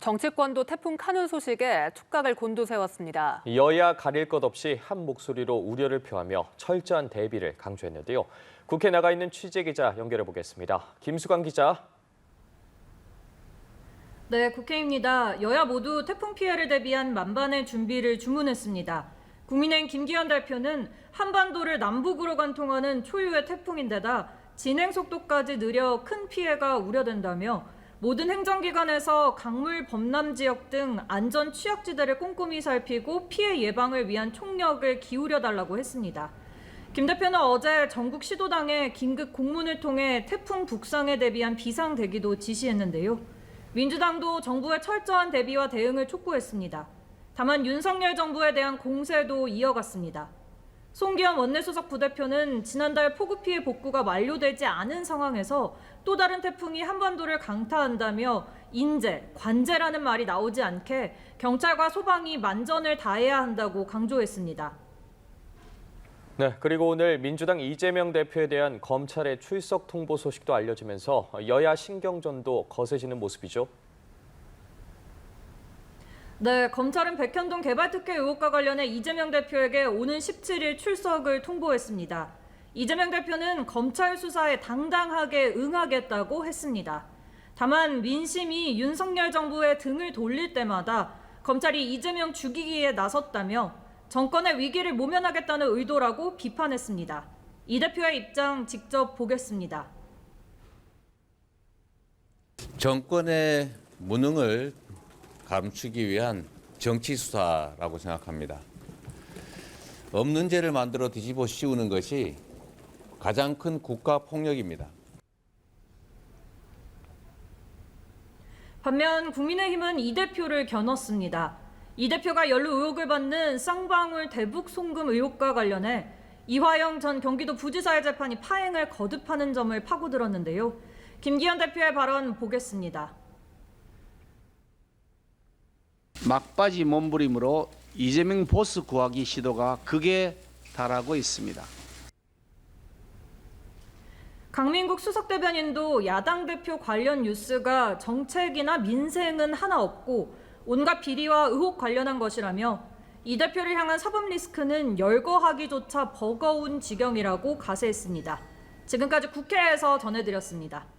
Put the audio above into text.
정치권도 태풍 카눈 소식에 촉각을 곤두세웠습니다. 여야 가릴 것 없이 한 목소리로 우려를 표하며 철저한 대비를 강조했는데요. 국회 나가 있는 취재기자 연결해 보겠습니다. 김수강 기자. 네, 국회입니다. 여야 모두 태풍 피해를 대비한 만반의 준비를 주문했습니다. 국민의힘 김기현 대표는 한반도를 남북으로 관통하는 초유의 태풍인데다 진행 속도까지 느려 큰 피해가 우려된다며 모든 행정기관에서 강물 범람 지역 등 안전 취약지대를 꼼꼼히 살피고 피해 예방을 위한 총력을 기울여달라고 했습니다. 김 대표는 어제 전국 시도당에 긴급 공문을 통해 태풍 북상에 대비한 비상대기도 지시했는데요. 민주당도 정부의 철저한 대비와 대응을 촉구했습니다. 다만 윤석열 정부에 대한 공세도 이어갔습니다. 송기현 원내수석 부대표는 지난달 폭우 피해 복구가 완료되지 않은 상황에서 또 다른 태풍이 한반도를 강타한다며 인재, 관제라는 말이 나오지 않게 경찰과 소방이 만전을 다해야 한다고 강조했습니다. 네, 그리고 오늘 민주당 이재명 대표에 대한 검찰의 출석 통보 소식도 알려지면서 여야 신경전도 거세지는 모습이죠. 네, 검찰은 백현동 개발특혜 의혹과 관련해 이재명 대표에게 오는 17일 출석을 통보했습니다. 이재명 대표는 검찰 수사에 당당하게 응하겠다고 했습니다. 다만 민심이 윤석열 정부의 등을 돌릴 때마다 검찰이 이재명 죽이기에 나섰다며 정권의 위기를 모면하겠다는 의도라고 비판했습니다. 이 대표의 입장 직접 보겠습니다. 정권의 무능을 감추기 위한 정치 수사라고 생각합니다. 없는 죄를 만들어 뒤집어 씌우는 것이 가장 큰 국가 폭력입니다. 반면 국민의힘은 이 대표를 겨눴습니다. 이 대표가 연루 의혹을 받는 쌍방울 대북 송금 의혹과 관련해 이화영 전 경기도 부지사의 재판이 파행을 거듭하는 점을 파고들었는데요. 김기현 대표의 발언 보겠습니다. 막바지 몸부림으로 이재명 보스 구하기 시도가 극에 달하고 있습니다. 강민국 수석대변인도 야당 대표 관련 뉴스가 정책이나 민생은 하나 없고 온갖 비리와 의혹 관련한 것이라며 이 대표를 향한 사법 리스크는 열거하기조차 버거운 지경이라고 가세했습니다. 지금까지 국회에서 전해드렸습니다.